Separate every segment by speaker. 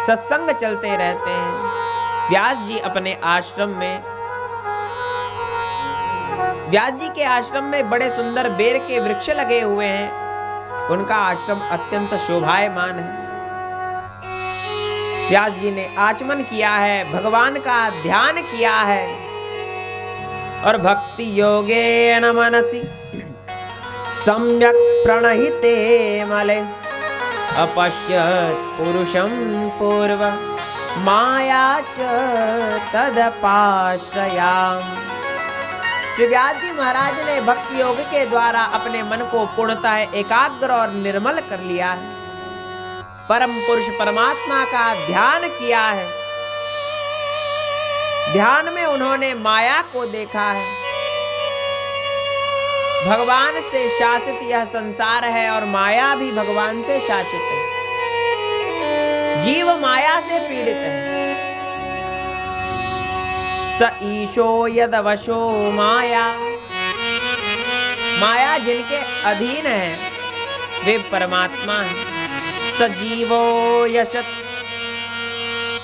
Speaker 1: सत्संग चलते रहते हैं। व्यास जी अपने आश्रम में, व्यास जी के आश्रम में बड़े सुंदर बेर के वृक्ष लगे हुए हैं। उनका आश्रम अत्यंत शोभायमान है। व्यास जी ने आचमन किया है, भगवान का ध्यान किया है और भक्ति योगे न मनसी सम्यक प्रणहिते मले अपश्यत् पुरुषं पूर्व माया च तदपाश्रयाम। श्री व्यास जी महाराज ने भक्ति योग के द्वारा अपने मन को पूर्णतः एकाग्र और निर्मल कर लिया है। परम पुरुष परमात्मा का ध्यान किया है। ध्यान में उन्होंने माया को देखा है। भगवान से शासित यह संसार है और माया भी भगवान से शासित है। जीव माया से पीड़ित है। स ईशो यदवशो माया, माया जिनके अधीन है वे परमात्मा है। सजीवो यशत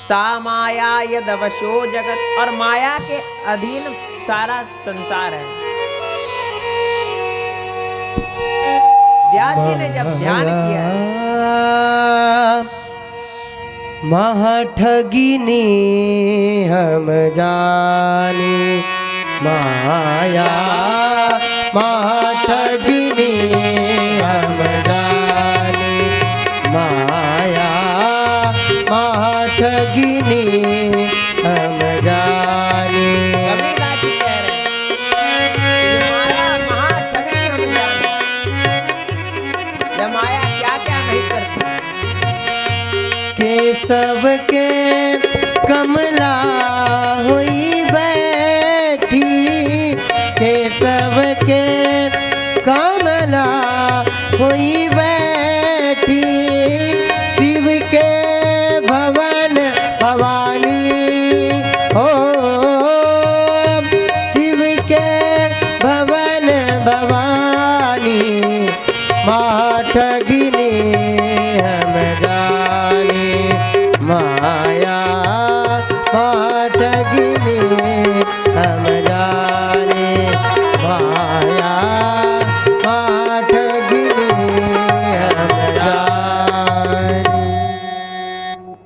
Speaker 1: सा माया यदवशो जगत, और माया के अधीन सारा संसार है। व्यास जी ने जब ध्यान किया,
Speaker 2: महाठगिनी हम जाने माया, महाठगिनी हम जाने माया, महाठगिनी हम जाने।
Speaker 1: कबीरदास जी कह रहे हैं माया महाठगनी हम जाने। यह माया क्या क्या नहीं करती।
Speaker 2: केशव के कमला हुई बैठी, केशव के कमला हुई बैठी, शिव के भवन भवानी हो, शिव के भवन भवानी, महाठगिनी हम जाने माया, महाठगिनी हम जाने माया, महाठगिनी हम जाने।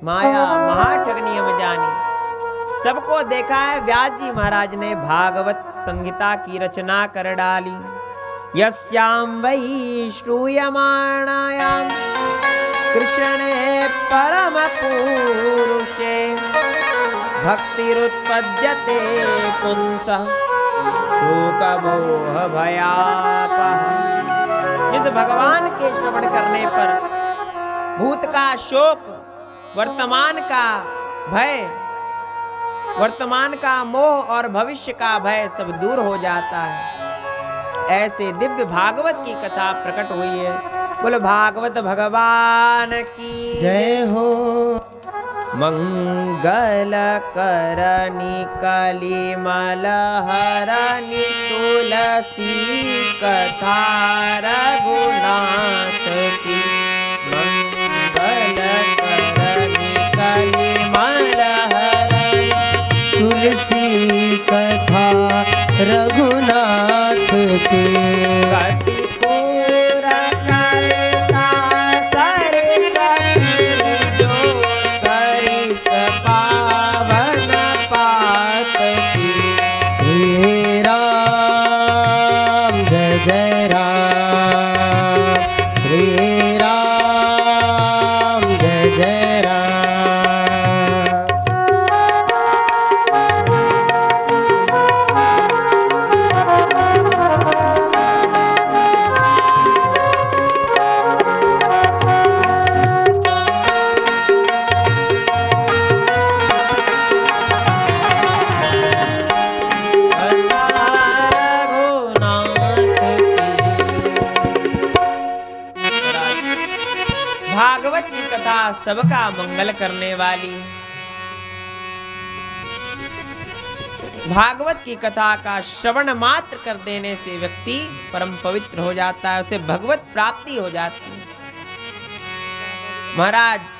Speaker 1: माया महाठगनी हम जानी। सबको देखा है। व्यास जी महाराज ने भागवत संहिता की रचना कर डाली। यस्याम वै श्रूयमाणायाम कृष्णे परम पुरुषे भक्तिरुत्पद्यते पुंसः शोकमोह भयापः। जिस भगवान के श्रवण करने पर भूत का शोक, वर्तमान का भय, वर्तमान का मोह और भविष्य का भय सब दूर हो जाता है। ऐसे दिव्य भागवत की कथा प्रकट हुई है। बोलो भागवत भगवान की
Speaker 2: जय हो।
Speaker 1: मंगल करनी कलिमल हरनी तुलसी कथा रघुनाथ की। मंगल करनी कलिमल हरनी
Speaker 2: तुलसी कथा रघुनाथ के।
Speaker 1: कति पूर कविता सरिस जो सरिस पावन पात की।
Speaker 2: श्री राम जय जय राम, श्री राम जय जय राम।
Speaker 1: भागवत की कथा सबका मंगल करने वाली है। भागवत की कथा का श्रवण मात्र कर देने से व्यक्ति परम पवित्र हो जाता है, उसे भगवत प्राप्ति हो जाती है। महाराज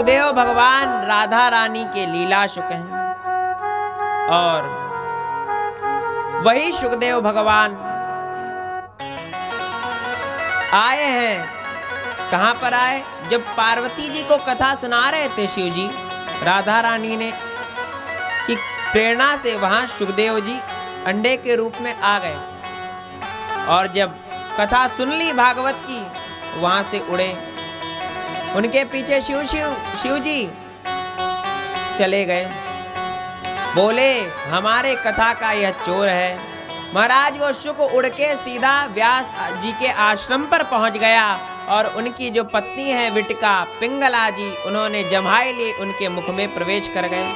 Speaker 1: सुखदेव भगवान राधा रानी के लीला शुक हैं और वही सुखदेव भगवान आए हैं। कहां पर आए? जब पार्वती जी को कथा सुना रहे थे शिव जी राधा रानी ने कि प्रेरणा से वहां सुखदेव जी अंडे के रूप में आ गए और जब कथा सुन ली भागवत की वहां से उड़े। उनके पीछे शिव जी चले गए। बोले हमारे कथा का यह चोर है। महाराज वो शुक उड़ के सीधा व्यास जी के आश्रम पर पहुंच गया और उनकी जो पत्नी है विटिका पिंगला जी उन्होंने जम्हाई ली, उनके मुख में प्रवेश कर गए।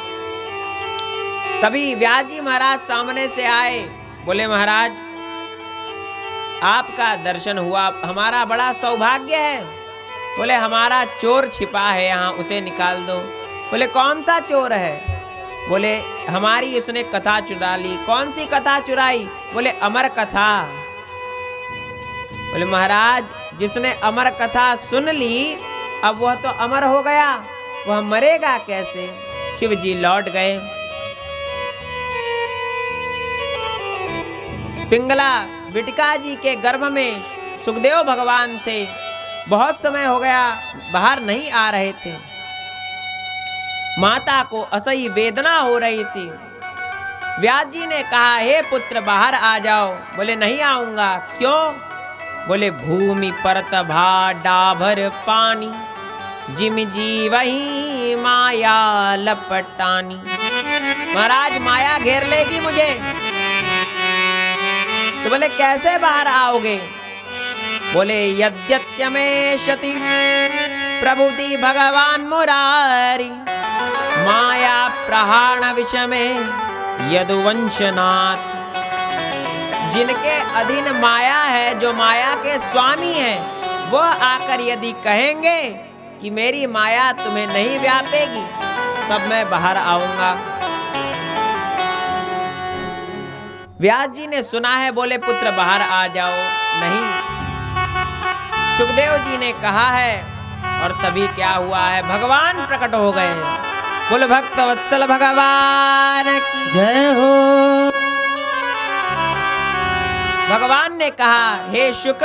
Speaker 1: तभी व्यास जी महाराज सामने से आए। बोले महाराज आपका दर्शन हुआ, हमारा बड़ा सौभाग्य है। बोले हमारा चोर छिपा है यहाँ, उसे निकाल दो। बोले कौन सा चोर है? बोले हमारी उसने कथा चुरा ली। कौन सी कथा चुराई? बोले अमर कथा। बोले महाराज जिसने अमर कथा सुन ली अब वह तो अमर हो गया, वह मरेगा कैसे? शिव जी लौट गए। पिंगला विटिका जी के गर्भ में सुखदेव भगवान थे। बहुत समय हो गया बाहर नहीं आ रहे थे। माता को असह्य वेदना हो रही थी। व्यास जी ने कहा हे पुत्र बाहर आ जाओ। बोले नहीं आऊंगा। क्यों? बोले भूमि परत भा डाभर पानी जिम जी वही माया लपटानी। महाराज माया घेर लेगी मुझे। तो बोले कैसे बाहर आओगे? बोले यद्यत्यमेशति प्रभुति भगवान मुरारी माया प्रहाण विषमे यदुवंशनाथ। जिनके अधीन माया है, जो माया के स्वामी हैं, वह आकर यदि कहेंगे कि मेरी माया तुम्हें नहीं व्यापेगी तब मैं बाहर आऊंगा। व्यास जी ने सुना है, बोले पुत्र बाहर आ जाओ। नहीं, सुखदेव जी ने कहा है और तभी क्या हुआ है, भगवान प्रकट हो गए। बोले भक्त वत्सल भगवान की
Speaker 2: जय हो।
Speaker 1: भगवान ने कहा हे शुक